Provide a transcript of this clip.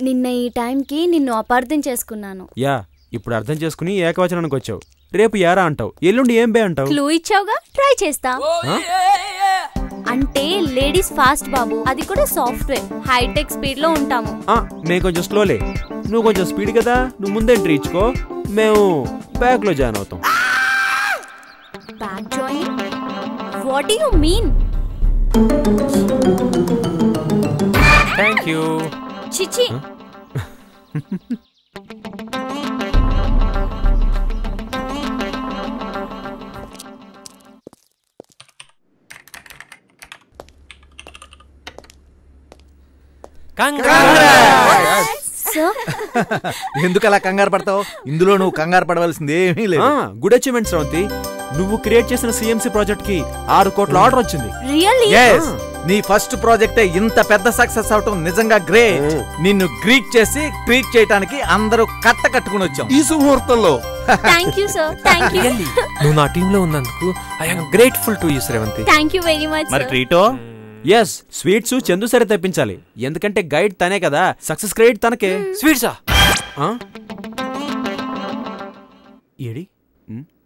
నిన్న ఈ టైంకి నిన్ను అపార్థం చేసుకున్నాను. యా, ఇప్పుడు అర్థం చేసుకుని ఏకవచనానికి వచ్చావు. రేపు యారా అంటావు, ఎల్లుండి ఏం బే అంటావు. క్లూ ఇచ్చావుగా, ట్రై చేస్తా. అంటే లేడీస్ ఫాస్ట్ బాబు, అది కూడా సాఫ్ట్వేర్, హైటెక్ స్పీడ్ లో ఉంటాము. నేను కొంచెం స్లోలే, నువ్వు కొంచెం స్పీడ్ కదా. నువ్వు ముందే ఎంట్రీ ఇచ్చుకో, మేము బ్యాక్ లో జాయిన్ అవుతాం. Back join? What do you mean? Thank you. చిచి. ఎందుకు అలా కంగారు పడతావు? ఇందులో నువ్వు కంగారు పడవలసింది ఏమీ లేదు. Good achievement Sravanthi. నువ్వు క్రియేట్ చేసిన సిఎంసి ప్రాజెక్ట్ కి 6 కోట్ల ఆర్డర్ వచ్చింది. రియల్లీ? yes, నీ ఫస్ట్ ప్రాజెక్టే ఇంత పెద్ద సక్సెస్ అవటం నిజంగా గ్రేట్. నిన్ను గ్రీట్ చేసి ట్రీట్ చేయడానికి అందరూ కట్టుకుని వచ్చాం ఈ సుముహూర్తంలో. Thank you sir, thank you. నువ్వు నా టీమ్ లో ఉన్నందుకు I am grateful to you Sravanthi. Thank you very much. మరి ట్రీటో? ఎస్, స్వీట్స్ చందు సరే తెప్పించాలి. ఎందుకంటే గైడ్ తనే కదా, సక్సెస్ క్రెడిట్ తనకే. స్వీట్సా? ఏడి